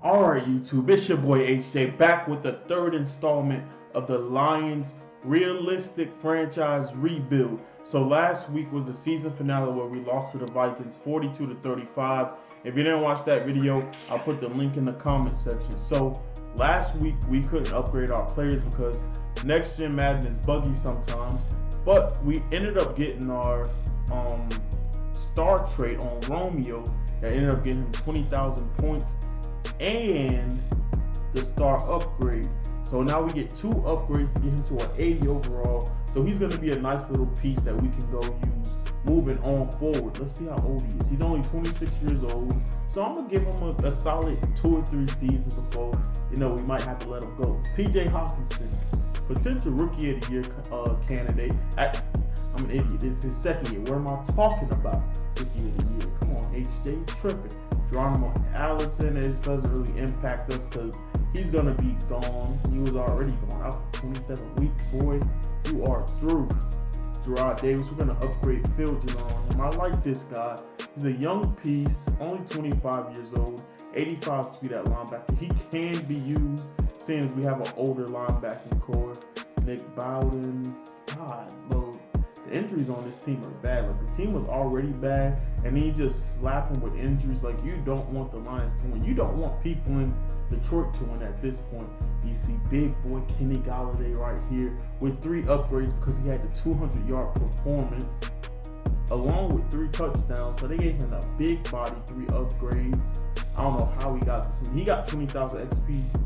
Alright YouTube, it's your boy HJ back with the third installment of the Lions realistic franchise rebuild. So last week was the season finale where we lost to the Vikings 42-35. If you didn't watch that video, I'll put the link in the comment section. So last week we couldn't upgrade our players because next gen Madden is buggy sometimes, but we ended up getting our star trait on Romeo that ended up getting him 20,000 points and the star upgrade. So now we get 2 upgrades to get him to an 80 overall. So he's going to be a nice little piece that we can go use moving on forward. Let's see how old he is. He's only 26 years old. So I'm going to give him a solid 2 or 3 seasons before, we might have to let him go. TJ Hawkinson, potential rookie of the year candidate. I'm an idiot. This is his second year. What am I talking about? Rookie of the year. Come on, HJ, tripping. Geronimo Allison, it doesn't really impact us because he's going to be gone. He was already gone out for 27 weeks. Boy, you are through. Gerard Davis, we're going to upgrade filters on him. I like this guy. He's a young piece, only 25 years old, 85 speed at linebacker. He can be used, seeing as we have an older linebacking core. Nick Bowden, God, Lord. The injuries on this team are bad. Like, the team was already bad, and then you just slap them with injuries. Like, you don't want the Lions to win. You don't want people in Detroit to win at this point. You see big boy Kenny Golladay right here with 3 upgrades because he had the 200-yard performance along with 3 touchdowns. So they gave him a big body 3 upgrades. I don't know how he got this one. He got 20,000 XP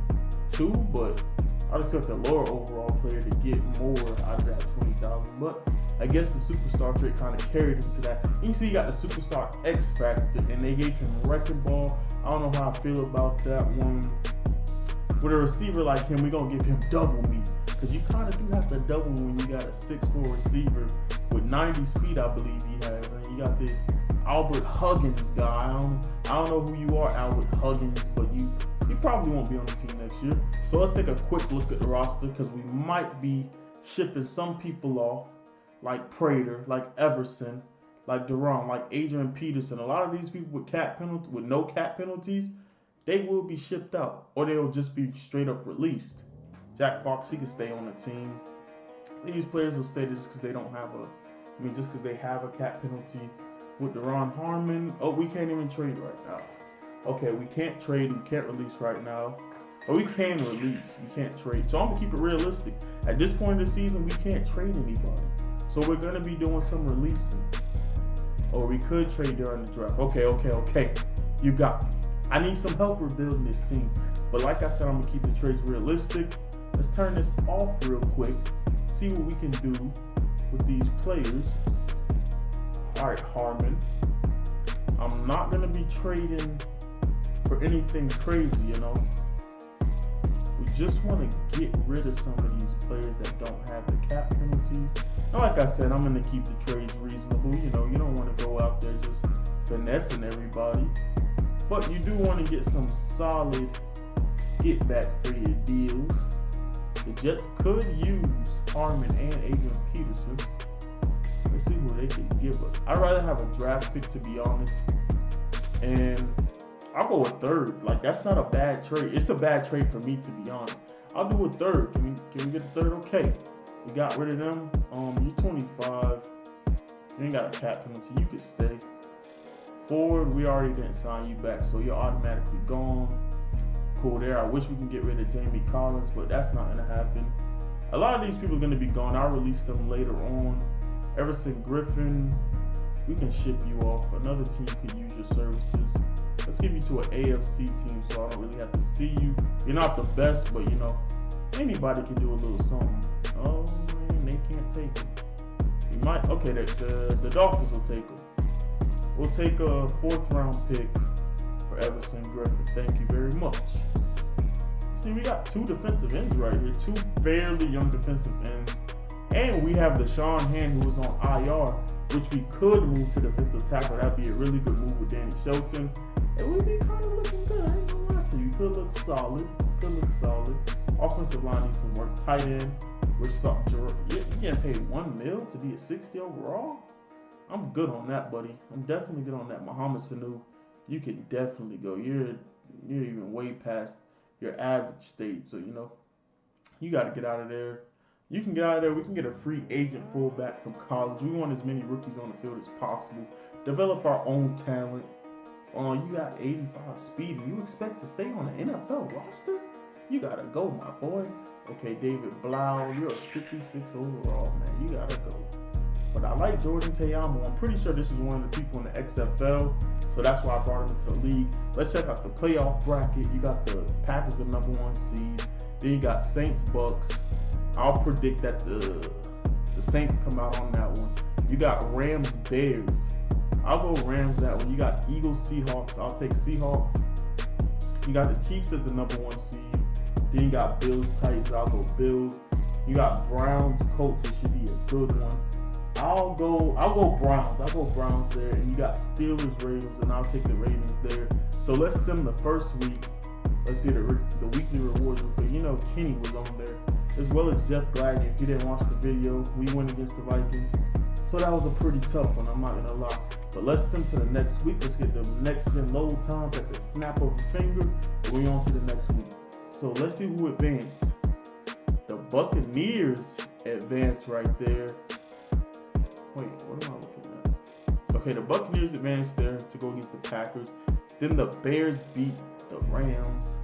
too, but I'd expect a lower overall player to get more out of that 20,000. But I guess the superstar trait kind of carried him to that. You can see he got the superstar X factor, and they gave him wrecking ball. I don't know how I feel about that one. With a receiver like him, we're going to give him double meat. Because you kind of do have to double when you got a 6'4 receiver with 90 speed, I believe he has. And you got this Albert Huggins guy. I don't know who you are, Albert Huggins, but you probably won't be on the team next year. So let's take a quick look at the roster because we might be shipping some people off, like Prater, like Everson, like Duran, like Adrian Peterson. A lot of these people with no cap penalties, they will be shipped out, or they will just be straight up released. Jack Fox, he can stay on the team. These players will stay just because they don't have just because they have a cap penalty. With Deron Harmon, we can't even trade right now. Okay, we can't trade, we can't release right now. But we can release, we can't trade. So I'm going to keep it realistic. At this point in the season, we can't trade anybody. So we're going to be doing some releasing. Or we could trade during the draft. Okay. You got me. I need some help rebuilding this team. But like I said, I'm going to keep the trades realistic. Let's turn this off real quick. See what we can do with these players. Alright, Harmon. I'm not going to be trading for anything crazy, We just want to get rid of some of these players that don't have the cap penalties. Now, like I said, I'm going to keep the trades reasonable. You don't want to go out there just finessing everybody. But you do want to get some solid get back for your deals. The Jets could use Harmon and Adrian Peterson. Let's see what they can give us. I'd rather have a draft pick, to be honest. And I'll go a 3rd. Like, that's not a bad trade. It's a bad trade for me, to be honest. I'll do a 3rd. Can we get a 3rd? Okay. We got rid of them. You're 25. You ain't got a cap penalty. You could stay. Forward, we already didn't sign you back, so you're automatically gone. Cool there. I wish we can get rid of Jamie Collins, but that's not going to happen. A lot of these people are going to be gone. I'll release them later on. Everson Griffin, we can ship you off. Another team could use your services. Let's give you to an AFC team so I don't really have to see you. You're not the best, but anybody can do a little something. Oh man, they can't take him. We might, okay, the Dolphins will take him. We'll take a 4th round pick for Everson Griffin. Thank you very much. See, we got 2 defensive ends right here, 2 fairly young defensive ends. And we have the Sean Hand who was on IR, which we could move to defensive tackle. That'd be a really good move with Danny Shelton. It would be kind of looking good. I ain't gonna lie to you. Could look solid. Offensive line needs some work. Tight end. You're getting paid $1 million to be a 60 overall? I'm good on that, buddy. I'm definitely good on that. Mohamed Sanu, you can definitely go. You're you're even way past your average stage. So, you got to get out of there. You can get out of there. We can get a free agent fullback from college. We want as many rookies on the field as possible. Develop our own talent. You got 85 speed and you expect to stay on the NFL roster? You got to go, my boy. Okay, David Blau, you're a 56 overall, man. You got to go. But I like Jordan Te'amo. I'm pretty sure this is one of the people in the XFL, so that's why I brought him into the league. Let's check out the playoff bracket. You got the Packers, the #1 seed. Then you got Saints, Bucks. I'll predict that the Saints come out on that one. You got Rams, Bears. I'll go Rams that one. You got Eagles, Seahawks. I'll take Seahawks. You got the Chiefs as the #1 seed. Then you got Bills, Titans. I'll go Bills. You got Browns, Colts, which should be a good one. I'll go Browns. I'll go Browns there. And you got Steelers, Ravens, and I'll take the Ravens there. So let's sim the first week. Let's see the weekly rewards. Kenny was on there, as well as Jeff Gladney. If you didn't watch the video, we went against the Vikings. So that was a pretty tough one, I'm not going to lie. But let's sim to the next week. Let's get the next gen load times at the snap of a finger. And we on to the next week. So let's see who advanced. The Buccaneers advanced right there. Wait, what am I looking at? Okay, the Buccaneers advanced there to go against the Packers. Then the Bears beat the Rams.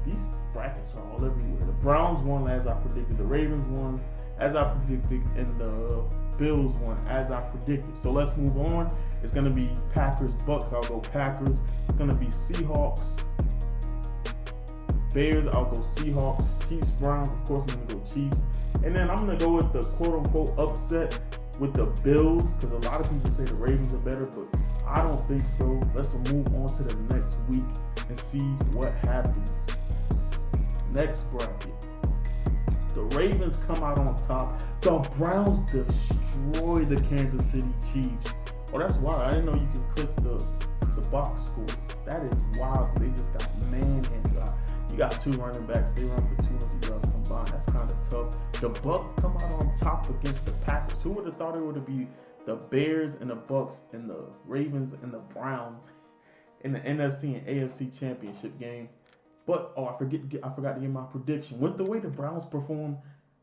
These brackets are all everywhere. The Browns won as I predicted. The Ravens won as I predicted. And the Bills won as I predicted. So let's move on. It's going to be Packers, Bucks. I'll go Packers. It's going to be Seahawks, Bears. I'll go Seahawks. Chiefs, Browns. Of course, I'm going to go Chiefs. And then I'm going to go with the quote-unquote upset with the Bills, because a lot of people say the Ravens are better, but I don't think so. Let's move on to the next week and see what happens. Next bracket. The Ravens come out on top. The Browns destroy the Kansas City Chiefs. Oh, that's wild. I didn't know you can click the box scores. That is wild. They just got manhandled. You got 2 running backs. They run for 200 yards combined. That's kind of tough. The Bucks come out on top against the Packers. Who would have thought it would have been the Bears and the Bucks and the Ravens and the Browns in the NFC and AFC championship game? But I forgot to give my prediction. With the way the Browns perform,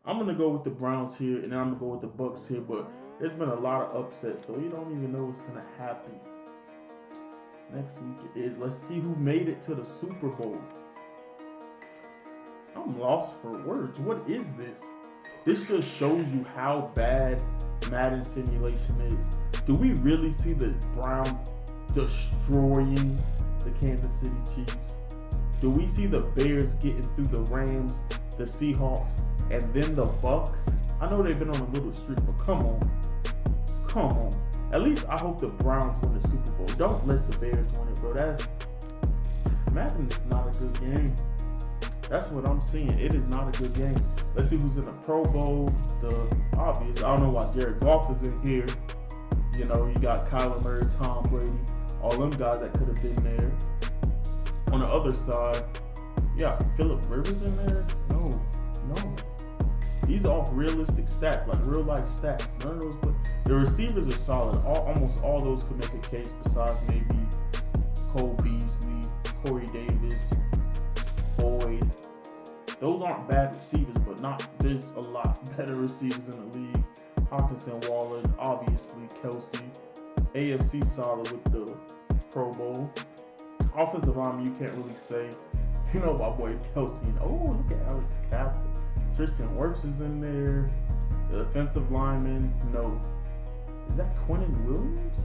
I'm gonna go with the Browns here, and then I'm gonna go with the Bucks here. But there's been a lot of upsets, so you don't even know what's gonna happen. Next week it is. Let's see who made it to the Super Bowl. I'm lost for words. What is this? This just shows you how bad Madden simulation is. Do we really see the Browns destroying the Kansas City Chiefs? Do we see the Bears getting through the Rams, the Seahawks, and then the Bucks? I know they've been on a little streak, but come on. At least I hope the Browns win the Super Bowl. Don't let the Bears win it, bro. Madden is not a good game. That's what I'm seeing. It is not a good game. Let's see who's in the Pro Bowl. The obvious. I don't know why Jared Goff is in here. You got Kyler Murray, Tom Brady, all them guys that could have been there. On the other side, you got Phillip Rivers in there. No. These are all realistic stats, like real life stats. None of those, but the receivers are solid. Almost all those could make a case besides maybe Cole Beasley, Corey Davis, Boyd. Those aren't bad receivers, but there's a lot better receivers in the league. Hawkinson, Waller, obviously Kelsey. AFC solid with the Pro Bowl. Offensive line, you can't really say. My boy Kelsey. Oh, look at Alex Captain. Tristan Wirfs is in there. The defensive lineman, no. Is that Quinnen Williams?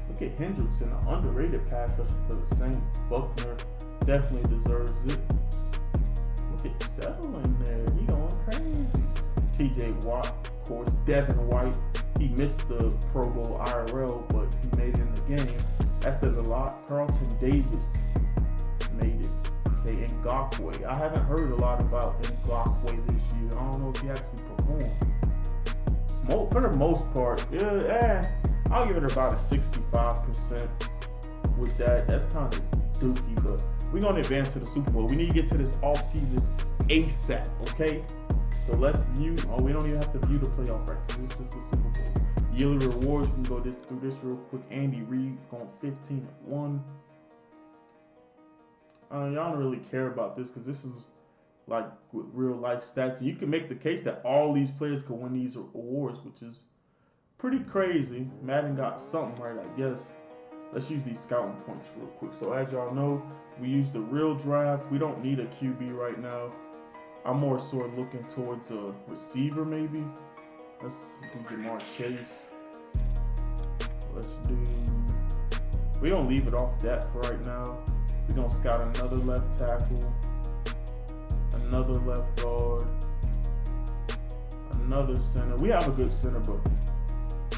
Look at Hendrickson, an underrated pass rusher for the Saints. Buckner definitely deserves it. Look at Settle in there. He going crazy. TJ Watt, of course. Devin White. He missed the Pro Bowl IRL, but he made it in the game. That says a lot. Carlton Davis made it. Okay, Ngakoue. I haven't heard a lot about Ngakoue this year. I don't know if he actually performed. For the most part, I'll give it about a 65% with that. That's kind of dookie, but we're going to advance to the Super Bowl. We need to get to this offseason ASAP, okay? So let's view. We don't even have to view the playoff brackets. It's just the Super Bowl. Yearly rewards, we can go through this real quick. Andy Reid going 15-1. Y'all don't really care about this because this is like with real life stats. And you can make the case that all these players could win these awards, which is pretty crazy. Madden got something right, I guess. Let's use these scouting points real quick. So as y'all know, we use the real draft. We don't need a QB right now. I'm more sort of looking towards a receiver maybe. Let's do Jamar Chase. Let's do... We're going to leave it off that for right now. We're going to scout another left tackle. Another left guard. Another center. We have a good center, but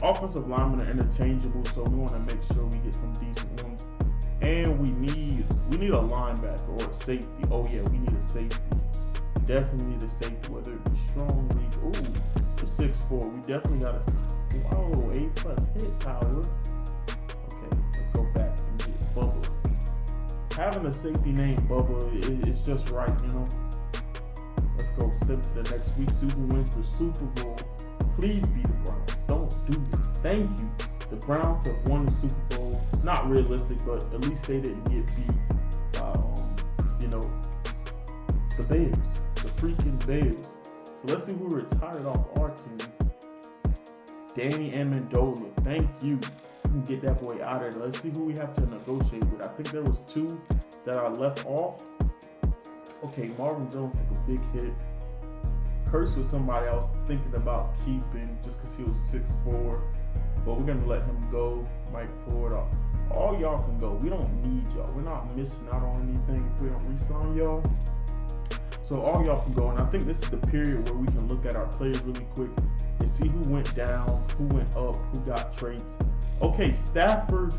offensive linemen are interchangeable, so we want to make sure we get some decent ones. And we need a linebacker or a safety. Oh yeah, we need a safety. Definitely need a safety, whether it be strong league. Ooh, the 6'4". We definitely got a... Whoa, 8+ hit power. Okay, let's go back and get Bubba. Having a safety named Bubba, it's just right, you know. Let's go sip to the next week. Who wins the Super Bowl? Please be the Browns. Don't do this. Thank you. The Browns have won the Super Bowl. Not realistic, but at least they didn't get beat by, the Bears. The freaking Bears. So let's see who retired off our team. Danny Amendola. Thank you. We can get that boy out of there. Let's see who we have to negotiate with. I think there was 2 that I left off. Okay, Marvin Jones took a big hit. Curse was somebody I was thinking about keeping just because he was 6'4". But we're going to let him go. Mike Ford. All y'all can go. We don't need y'all. We're not missing out on anything if we don't re-sign y'all. So all y'all can go. And I think this is the period where we can look at our players really quick and see who went down, who went up, who got traits. Okay, Stafford,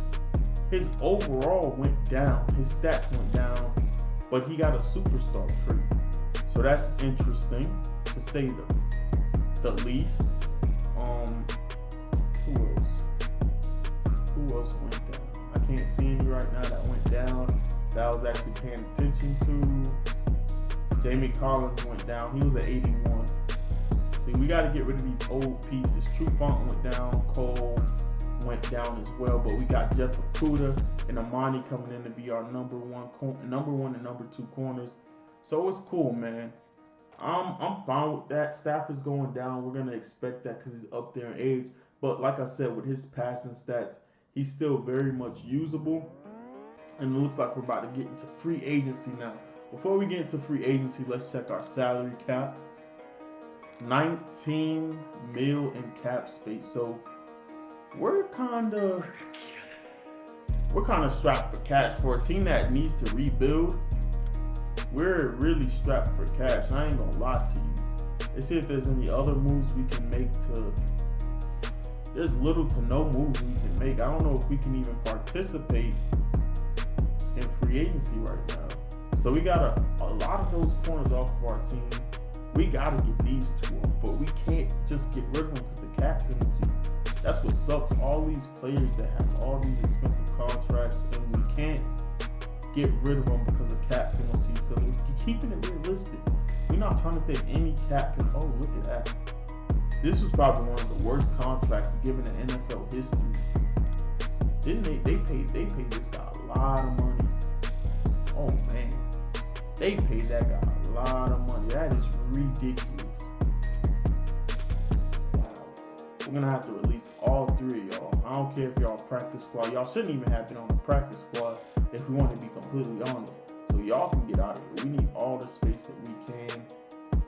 his overall went down. His stats went down. But he got a superstar trait. So that's interesting to say the least. Who else went down? I can't see any right now that went down that I was actually paying attention to. Jamie Collins went down. He was at 81. See, we got to get rid of these old pieces. Trufant went down. Cole went down as well. But we got Jeff Okudah and Amani coming in to be our number one and number 2 corners. So it's cool, man. I'm fine with that. Stafford's going down. We're gonna expect that because he's up there in age. But like I said, with his passing stats, he's still very much usable. And it looks like we're about to get into free agency now. Before we get into free agency, let's check our salary cap. 19 mil in cap space. So we're kind of strapped for cash for a team that needs to rebuild. We're really strapped for cash. I ain't gonna lie to you. Let's see if there's any other moves we can make to... There's little to no moves we can make. I don't know if we can even participate in free agency right now. So we got a lot of those corners off of our team. We gotta get these 2 off, but we can't just get rid of them because the cap penalty. That's what sucks. All these players that have all these expensive contracts, and we can't get rid of them because of cap penalties. So we're keeping it realistic. We're not trying to take any cap penalty. Oh, look at that. This was probably one of the worst contracts given in NFL history. Didn't they paid this guy a lot of money. Oh man. They paid that guy a lot of money. That is ridiculous. Wow. We're gonna have to release all 3 of y'all. I don't care if y'all practice squad. Y'all shouldn't even have been on the practice squad if we want to be completely honest. So y'all can get out of here. We need all the space that we can.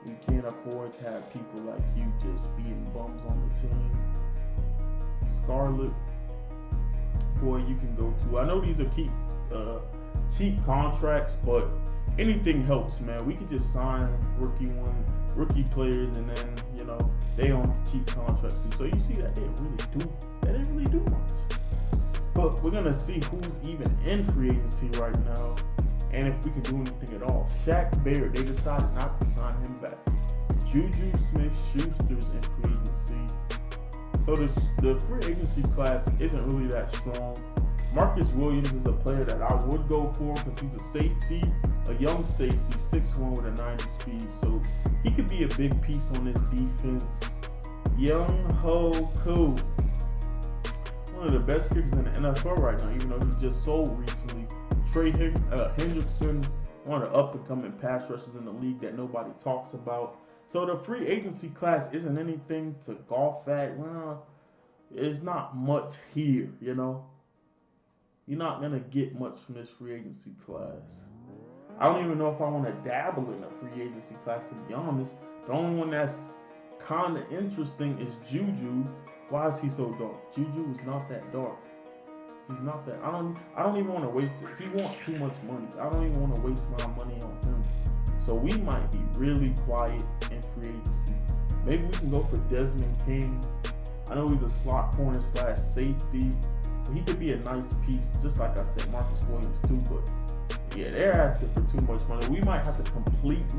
We can't afford to have people like you just being bums on the team. Scarlett, boy, you can go too. I know these are cheap contracts, but anything helps, man. We could just sign rookie players, and then they on cheap contracts too. So you see that they didn't really do much. But we're gonna see who's even in free agency right now, and if we can do anything at all. Shaq Barrett, they decided not to sign him back. Juju Smith-Schuster's in free agency. So the free agency class isn't really that strong. Marcus Williams is a player that I would go for because he's a safety, a young safety, 6'1" with a 90 speed. So he could be a big piece on this defense. Young Ho Koo. one of the best kickers in the NFL right now, even though he just sold recently. Trey Hendrickson, one of the up-and-coming pass rushers in the league that nobody talks about. So the free agency class isn't anything to golf at. Well, it's not much here, you know. You're not going to get much from this free agency class. I don't even know if I want to dabble in a free agency class, to be honest. The only one that's kind of interesting is Juju. Why is he so dark? Juju is not that dark. He's not that. I don't even want to waste it. He wants too much money. I don't even want to waste my money on him. So we might be really quiet in free agency. Maybe we can go for Desmond King. I know he's a slot corner / safety. But he could be a nice piece, just like I said, Marcus Williams too. But yeah, they're asking for too much money. We might have to completely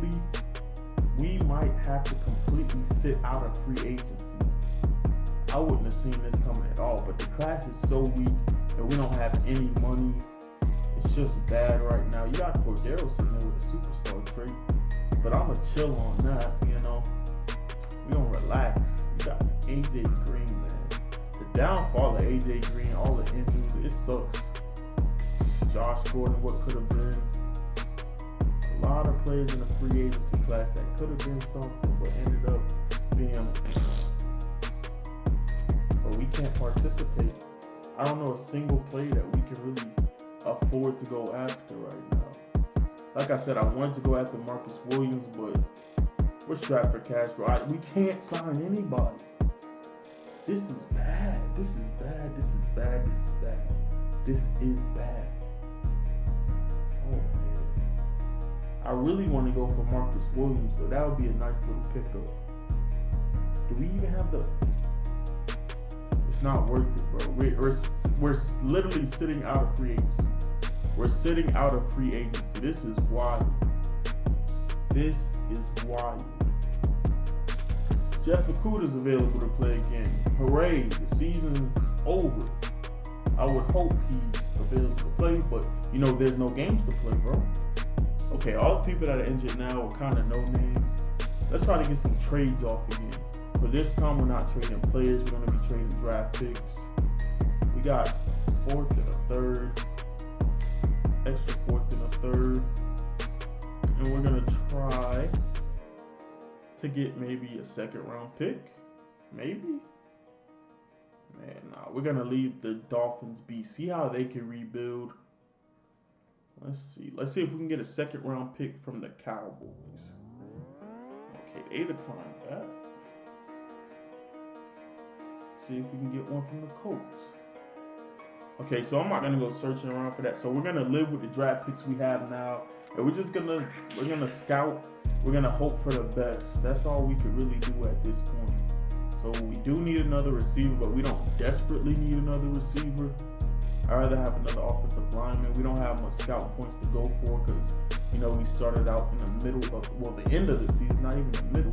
sit out of free agency. I wouldn't have seen this coming at all, but the class is so weak that we don't have any money. It's just bad right now. You got Cordero sitting there with a superstar trait, but I'm going to chill on that, you know. We're going to relax. You got AJ Green, man. The downfall of AJ Green, all the injuries, it sucks. Josh Gordon, what could have been. A lot of players in the free agency class that could have been something, but ended up being... But we can't participate. I don't know a single player that we can really afford to go after right now. Like I said, I wanted to go after Marcus Williams, but we're strapped for cash, bro. We can't sign anybody. This is bad. This is bad. This is bad. This is bad. This is bad. Oh, man. I really want to go for Marcus Williams, though. That would be a nice little pickup. Do we even have the... It's not worth it, bro. We're literally sitting out of free agency. We're sitting out of free agency. This is wild. This is wild. Jeff Okuda's available to play again. Hooray, the season's over. I would hope he's available to play, but you know there's no games to play, bro. Okay, all the people that are injured now are kind of no names. Let's try to get some trades off again. But this time we're not trading players, we're going to be trading draft picks. We got fourth and a third, extra fourth and a third. And we're going to try to get maybe a second round pick. Maybe? Man, nah, we're going to leave the Dolphins be. See how they can rebuild. Let's see. Let's see if we can get a second round pick from the Cowboys. Okay, they declined that. See if we can get one from the Colts. Okay, so I'm not gonna go searching around for that. So we're gonna live with the draft picks we have now, and we're gonna scout. We're gonna hope for the best. That's all we could really do at this point. So we do need another receiver, but we don't desperately need another receiver. I'd rather have another offensive lineman. We don't have much scout points to go for because you know we started out in the middle of the end of the season, not even the middle.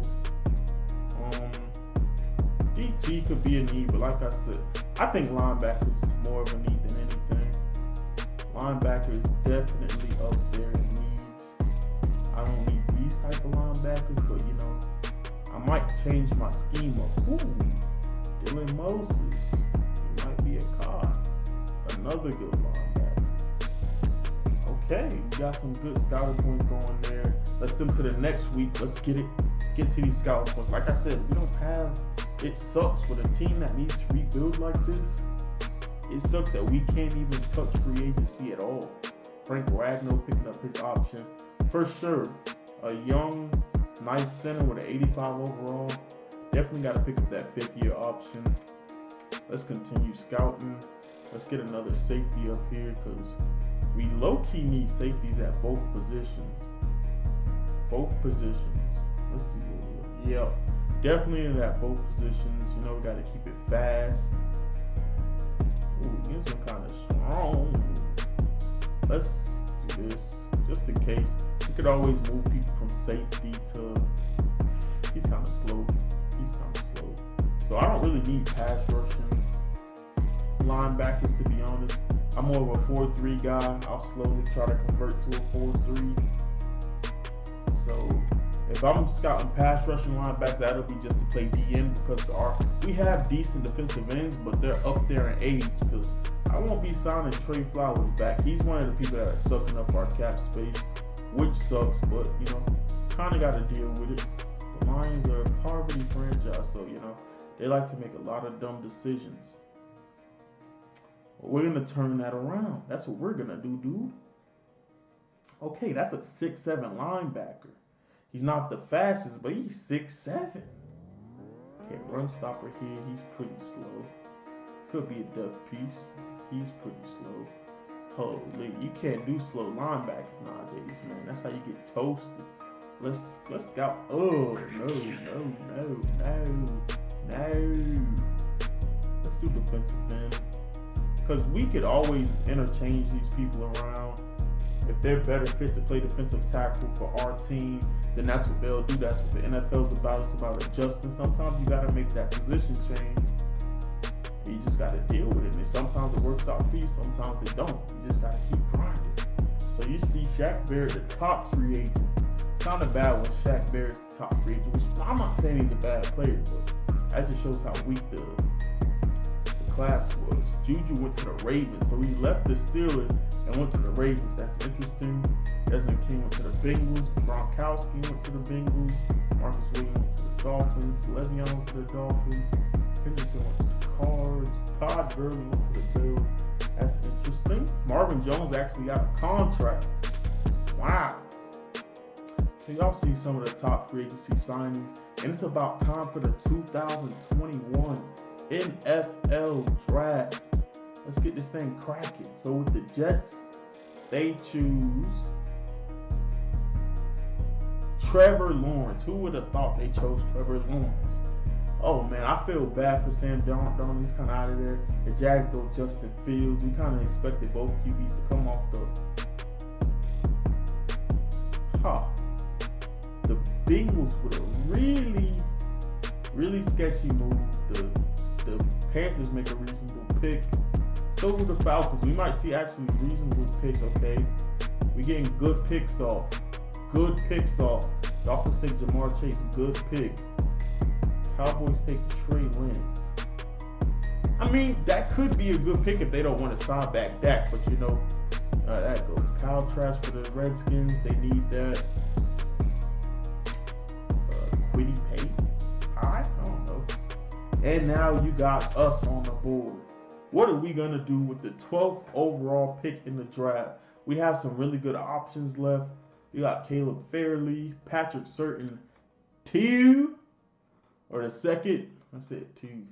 DT could be a need, but like I said, I think linebacker is more of a need than anything. Linebacker is definitely up there in needs. I don't need these type of linebackers, but you know, I might change my scheme up. Ooh, Dylan Moses, he might be a card. Another good linebacker. Okay, we got some good scouting points going there. Let's send to the next week. Let's get to these scouting points. Like I said, we don't have. It sucks with a team that needs to rebuild like this. It sucks that we can't even touch free agency at all. Frank Ragnow picking up his option. For sure, a young, nice center with an 85 overall. Definitely got to pick up that 5th-year option. Let's continue scouting. Let's get another safety up here because we low-key need safeties at both positions. Both positions. Let's see what we got. Yeah. Definitely at both positions. You know, we got to keep it fast. Ooh, getting some kind of strong. Let's do this just in case. We could always move people from safety to. He's kind of slow. So I don't really need pass rushing linebackers, to be honest. I'm more of a 4-3 guy. I'll slowly try to convert to a 4-3. So If I'm scouting pass rushing linebackers, that'll be just to play DN because we have decent defensive ends, but they're up there in age. Because I won't be signing Trey Flowers back. He's one of the people that are sucking up our cap space, which sucks, but kind of got to deal with it. The Lions are a poverty franchise, so they like to make a lot of dumb decisions. But we're gonna turn that around. That's what we're gonna do, dude. Okay, that's a 6'7" linebacker. He's not the fastest, but he's 6'7". Okay, run stopper here. He's pretty slow. Could be a death piece. He's pretty slow. Holy, you can't do slow linebackers nowadays, man. That's how you get toasted. Let's scout. Oh, no. Let's do defensive end. Because we could always interchange these people around. If they're better fit to play defensive tackle for our team, then that's what they'll do. That's what the NFL's about. It's about adjusting. Sometimes you got to make that position change. You just got to deal with it. And sometimes it works out for you. Sometimes it don't. You just got to keep grinding. So you see Shaq Barrett, the top free agent. It's kind of bad when Shaq Barrett's the top free agent. Which I'm not saying he's a bad player, but that just shows how weak the class was. Juju went to the Ravens, so he left the Steelers and went to the Ravens. That's interesting. Desmond King went to the Bengals. Gronkowski went to the Bengals. Marcus Williams went to the Dolphins. Le'Veon went to the Dolphins. Henderson went to the Cards. Todd Gurley went to the Bills. That's interesting. Marvin Jones actually got a contract. Wow. So y'all see some of the top free agency signings, and it's about time for the 2021 NFL draft. Let's get this thing cracking. So with the Jets, they choose Trevor Lawrence. Who would have thought they chose Trevor Lawrence? Oh man, I feel bad for Sam Darnold. He's kind of out of there. The Jags go Justin Fields. We kind of expected both QBs to come off the Bengals with a really sketchy move. The Panthers make a reasonable pick. So do the Falcons. We might see actually reasonable picks, okay? We getting good picks off. Good picks off. Dolphins take Jamar Chase. Good pick. Cowboys take Trey Lance. I mean, that could be a good pick if they don't want to sign back Dak, but that goes. Kyle Trask for the Redskins. They need that. Quiddy Pay? I don't know. And now you got us on the board. What are we going to do with the 12th overall pick in the draft? We have some really good options left. We got Caleb Fairley, Patrick Surtain, two, or the second. I said two.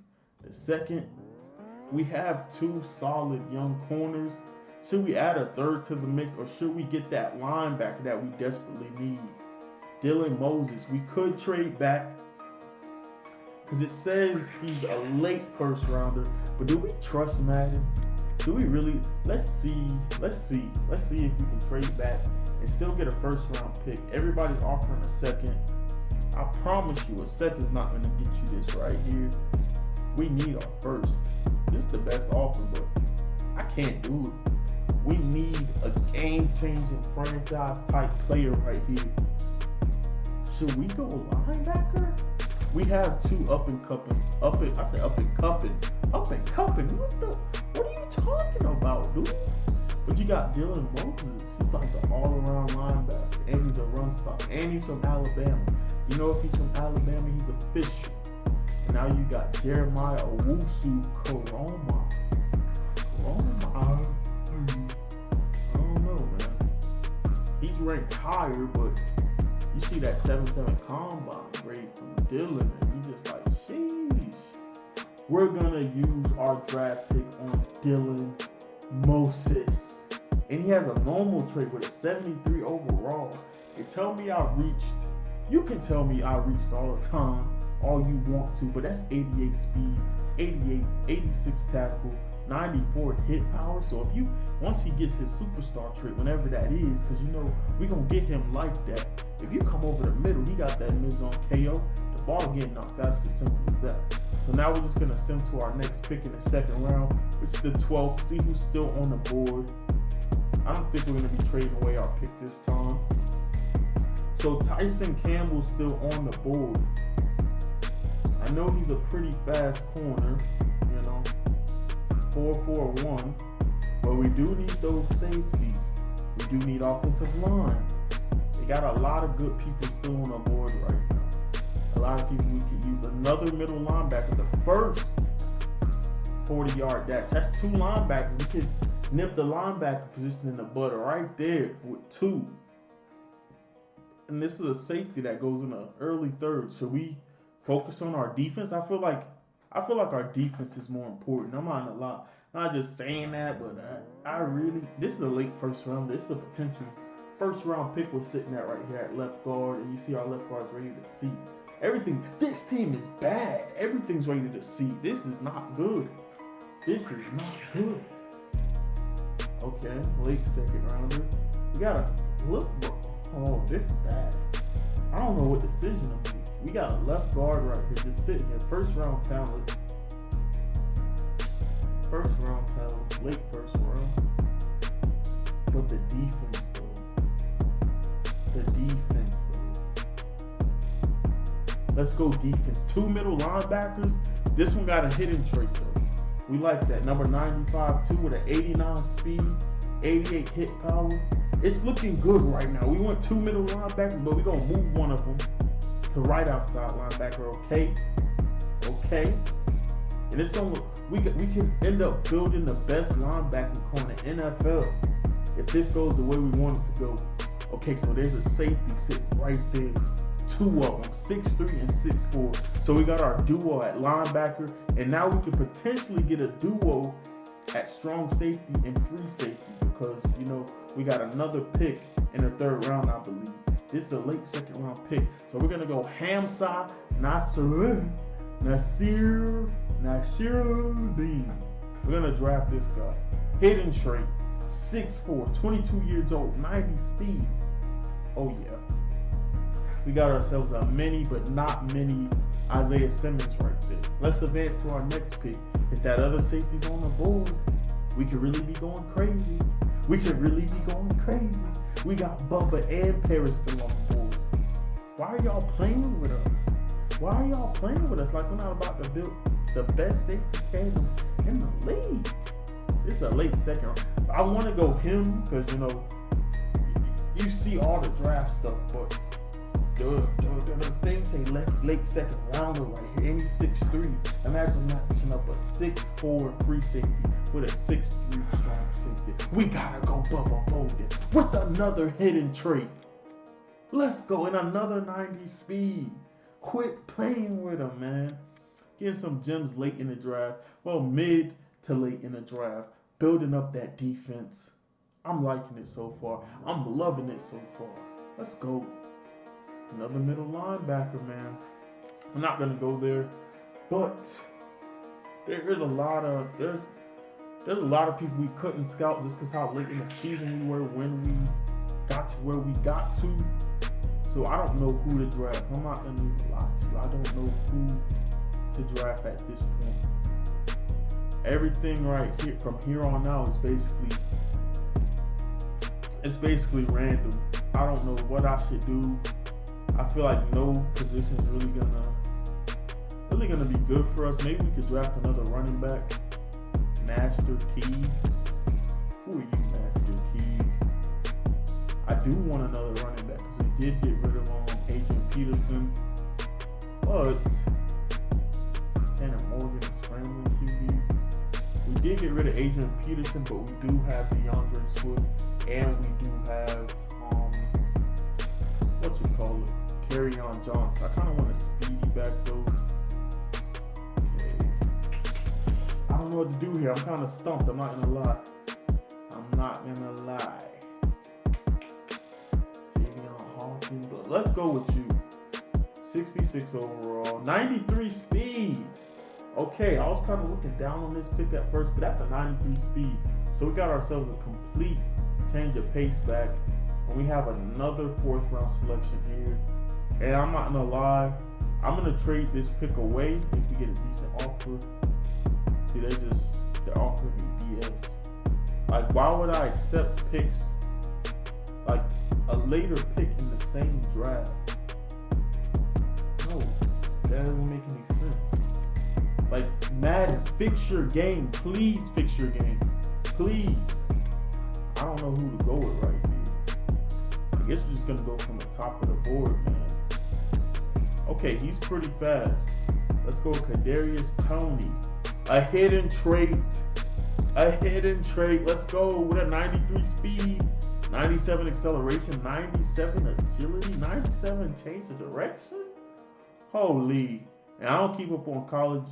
The second. We have two solid young corners. Should we add a third to the mix, or should we get that linebacker that we desperately need? Dylan Moses. We could trade back because it says he's a late first rounder. But do we trust Madden? Do we really? Let's see if we can trade back and still get a first round pick. Everybody's offering a second. I promise you, a second is not going to get you this right here. We need our first. This is the best offer, but I can't do it. We need a game-changing franchise-type player right here. Should we go linebacker? We have two up and cupping. What are you talking about, dude? But you got Dylan Moses. He's like an all-around linebacker, and he's a run stop, and he's from Alabama. You know, if he's from Alabama, he's official. And now you got Jeremiah Owusu-Koroma. I don't know, man. He's ranked higher, but you see that 7.7 combine grade from Dylan, and you just like, sheesh. We're gonna use our draft pick on Dylan Moses. And he has a normal trade with a 73 overall. You can tell me I reached all the time, all you want to, but that's 88 speed, 86 tackle, 94 hit power. So once he gets his superstar trait, whenever that is, because we're gonna get him like that. If you come over the middle, he got that mid-zone KO. The ball getting knocked out. It's as simple as that. So now we're just gonna send to our next pick in the second round, which is the 12th. See who's still on the board. I don't think we're gonna be trading away our pick this time. So Tyson Campbell's still on the board. I know he's a pretty fast corner, 4.41, but we do need those safeties. We do need offensive line. They got a lot of good people still on the board right now. A lot of people we could use. Another middle linebacker, the first 40-yard dash. That's 2 linebackers. We could nip the linebacker position in the bud right there with 2. And this is a safety that goes in the early third. Should we focus on our defense? I feel like our defense is more important. I'm not just saying that, but this is a late first round. This is a potential first round pick we're sitting at right here at left guard, and you see our left guard's ready to see. Everything, this team is bad. Everything's ready to see. This is not good. This is not good. Okay, late second rounder. We gotta look. Oh, this is bad. I don't know what decision I'm making. We got a left guard right here just sitting here. First round talent. Late first round. But the defense though. Let's go defense. 2 middle linebackers. This one got a hidden trait though. We like that. Number 95, 2 with an 89 speed, 88 hit power. It's looking good right now. We want 2 middle linebackers, but we're going to move one of them to right outside linebacker, okay? And it's going to we can end up building the best linebacking corner in the NFL if this goes the way we want it to go. Okay, so there's a safety sitting right there. 2 of them, 6'3" and 6'4". So we got our duo at linebacker, and now we can potentially get a duo at strong safety and free safety because, we got another pick in the 3rd round, I believe. This is a late 2nd round pick. So we're going to go Hamza Nasir Dean. We're going to draft this guy. Hidden trait, 6'4", 22 years old, 90 speed. Oh, yeah. We got ourselves a mini, but not mini Isaiah Simmons right there. Let's advance to our next pick. If that other safety's on the board, we could really be going crazy. We got Bubba and Paris still on the board. Why are y'all playing with us? Like we're not about to build the best safety tandem in the league. This is a late 2nd round. I want to go him because, you see all the draft stuff, but the thing say late 2nd rounder right here, and he's 6'3". Imagine matching up a 6'4" free safety with a 6'3" strong safety. We gotta go Bubba Bolden with another hidden trait. Let's go in another 90 speed. Quit playing with him, man. Getting some gems late in the draft. Well, mid to late in the draft. Building up that defense. I'm liking it so far. I'm loving it so far. Let's go. Another middle linebacker, man. I'm not gonna go there, but there's a lot of people we couldn't scout just because how late in the season we were when we got to where we got to. So I don't know who to draft. I'm not gonna even lie to you. I don't know who to draft at this point. Everything right here from here on out is basically random. I don't know what I should do. I feel like no position is really gonna be good for us. Maybe we could draft another running back. Master Teague. Who are you, Master Teague? I do want another running back because we did get rid of Adrian Peterson. But Tanner Morgan is scrambling QB. We did get rid of Adrian Peterson, but we do have DeAndre Swift, and we do have Kerryon Johnson. I kind of want a speedy back though. Okay. I don't know what to do here. I'm kind of stumped. I'm not gonna lie. Javion Hawkins, but let's go with you. 66 overall, 93 speed. Okay, I was kind of looking down on this pick at first, but that's a 93 speed. So we got ourselves a complete change of pace back. And we have another 4th round selection here. And I'm not gonna lie, I'm gonna trade this pick away if we get a decent offer. See, they're offering me BS. Like, why would I accept picks, like a later pick in the same draft. No, that doesn't make any sense. Like, Madden, fix your game. Please fix your game. Please. I don't know who to go with right here. I guess we're just going to go from the top of the board, man. Okay, he's pretty fast. Let's go Kadarius Toney. A hidden trait. A hidden trait. Let's go with a 93 speed, 97 acceleration, 97 agility, 97 change of direction. Holy. And I don't keep up on college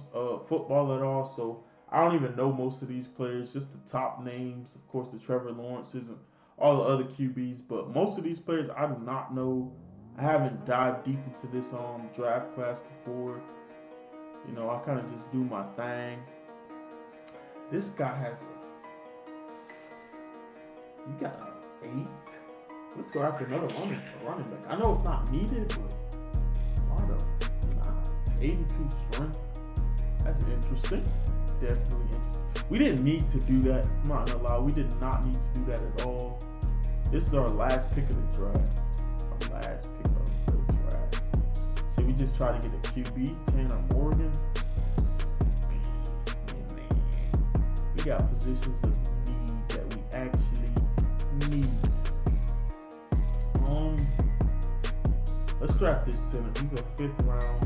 football at all, so I don't even know most of these players, just the top names. Of course, the Trevor Lawrences and all the other QBs, but most of these players I do not know. I haven't dived deep into this draft class before. You know, I kind of just do my thing. This guy has you got an 8. Let's go after another running back. I know it's not needed, but a lot of 82 strength. That's interesting. Definitely interesting. We didn't need to do that. I'm not gonna lie. We did not need to do that at all. This is our last pick of the draft. Our last pick of the draft. Should we just try to get a QB? Tanner Morgan. We got positions of need that we actually need. Let's draft this center. He's a 5th round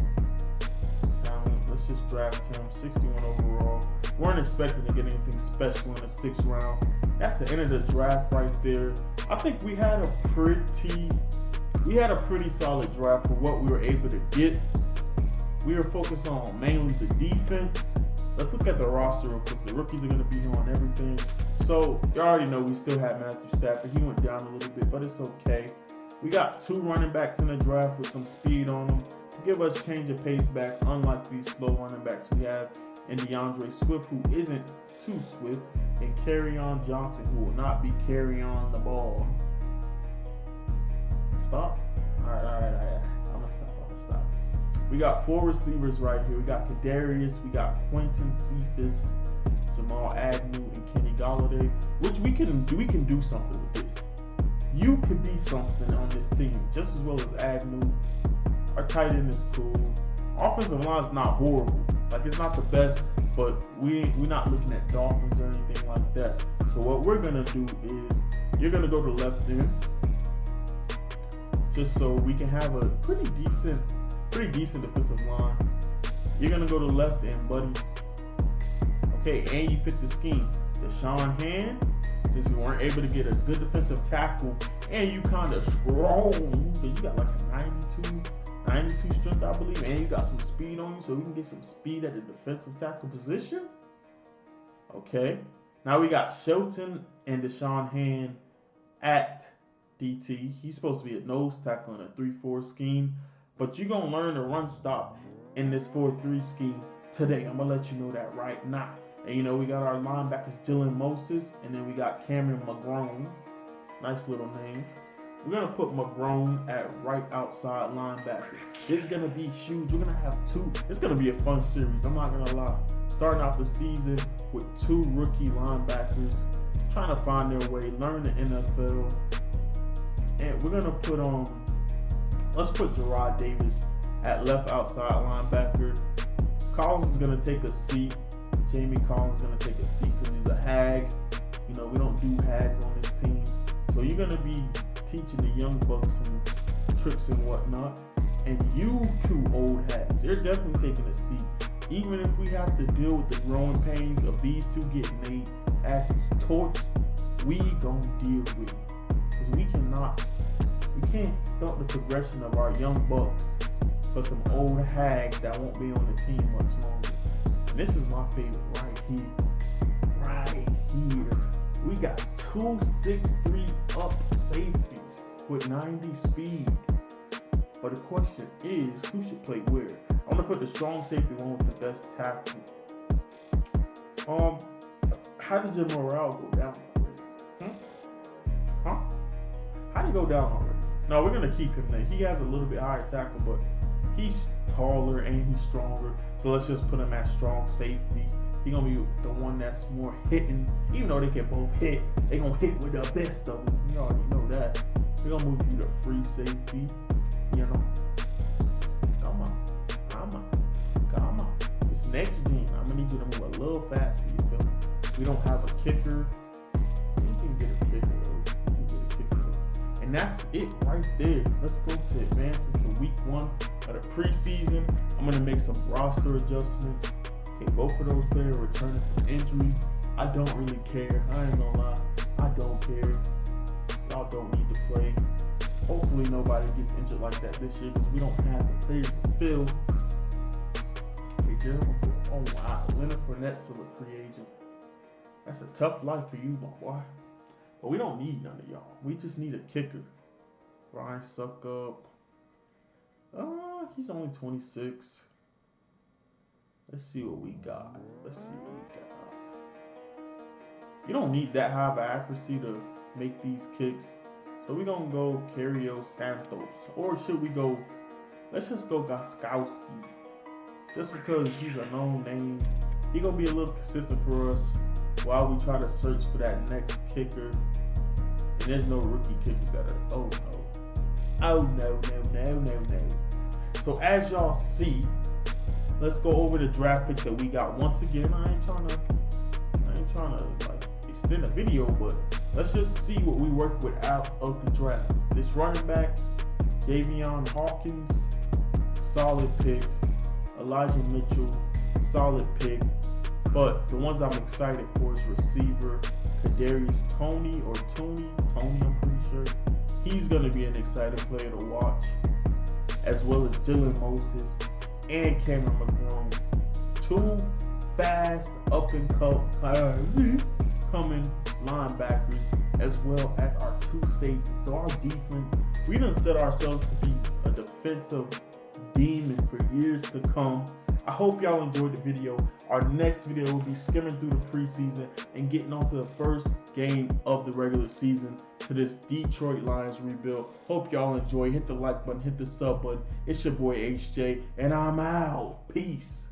talent. Let's just draft him. 61 overall. Weren't expecting to get anything special in the 6th round. That's the end of the draft right there. I think we had a pretty solid draft for what we were able to get. We were focused on mainly the defense. Let's look at the roster real quick. The rookies are going to be here on everything. So, you already know we still have Matthew Stafford. He went down a little bit, but it's okay. We got 2 running backs in the draft with some speed on them to give us change of pace back, unlike these slow running backs we have in DeAndre Swift, who isn't too swift, and Kerryon Johnson, who will not be carrying on the ball. Stop. All right. I'm going to stop. We got 4 receivers right here. We got Kadarius, we got Quentin Cephas, Jamal Agnew, and Kenny Golladay, which we can do something with this. You could be something on this team, just as well as Agnew. Our tight end is cool. Offensive line is not horrible. Like, it's not the best, but we're not looking at Dolphins or anything like that. So what we're gonna do is you're gonna go to left end, just so we can have a pretty decent defensive line. You're gonna go to left end, buddy. Okay, and you fit the scheme. Deshaun Hand, since we weren't able to get a good defensive tackle, and you kind of strong, because you got like a 92 strength, I believe, and you got some speed on you, so we can get some speed at the defensive tackle position. Okay, now we got Shelton and Deshaun Hand at DT. He's supposed to be a nose tackle in a 3-4 scheme, but you're going to learn to run stop in this 4-3 scheme today. I'm going to let you know that right now. And, you know, we got our linebackers, Dylan Moses, and then we got Cameron McGrone. Nice little name. We're going to put McGrone at right outside linebacker. This is going to be huge. We're going to have 2. It's going to be a fun series. I'm not going to lie. Starting out the season with 2 rookie linebackers, trying to find their way, learn the NFL. And we're going to put let's put Gerard Davis at left outside linebacker. Collins is going to take a seat. Jamie Collins is going to take a seat because he's a hag. You know, we don't do hags on this team. So you're going to be teaching the young bucks some tricks and whatnot. And you 2 old hags, they're definitely taking a seat. Even if we have to deal with the growing pains of these 2 getting their asses torched, we gonna deal with it. Because we can't stop the progression of our young bucks for some old hags that won't be on the team much longer. And this is my favorite right here. Right here. We got 2 6'3" up safeties with 90 speed. But the question is, who should play where? I'm gonna put the strong safety one with the best tackle. How did your morale go down already? How did he go down already? No, we're gonna keep him there. He has a little bit higher tackle, but he's taller and he's stronger. So let's just put him at strong safety. He's gonna be the one that's more hitting. Even though they can both hit, they gonna hit with the best of them. You already know that. We're gonna move you to free safety. You know, come on. It's next gen. I'm gonna need you to move a little faster. You feel me? We don't have a kicker. We can get a kicker though. And that's it right there. Let's go to advancing to week 1 of the preseason. I'm gonna make some roster adjustments. Okay, both of those players returning from injury. I don't really care. I ain't gonna lie. I don't care. Y'all don't need to play. Hopefully nobody gets injured like that this year because we don't have the players to fill. Okay, oh wow, Leonard Fournette's still a free agent. That's a tough life for you, my boy. But we don't need none of y'all. We just need a kicker. Ryan Suckup. He's only 26. Let's see what we got. You don't need that high of accuracy to make these kicks. So we're going to go Cario Santos. Or should we go, let's just go Gostkowski. Just because he's a known name. He's going to be a little consistent for us while we try to search for that next kicker. And there's no rookie kickers that are, oh no. So as y'all see, let's go over the draft pick that we got. Once again, I ain't trying to like extend the video, but let's just see what we work with out of the draft. This running back, Javion Hawkins, solid pick. Elijah Mitchell, solid pick. But the ones I'm excited for is receiver Kadarius Toney, I'm pretty sure. He's going to be an exciting player to watch, as well as Dylan Moses and Cameron McGrone. 2 fast, coming linebackers, as well as our 2 safeties. So our defense, we done set ourselves to be a defensive demon for years to come. I hope y'all enjoyed the video. Our next video will be skimming through the preseason and getting on to the first game of the regular season to this Detroit Lions rebuild. Hope y'all enjoy. Hit the like button, hit the sub button. It's your boy HJ, and I'm out. Peace.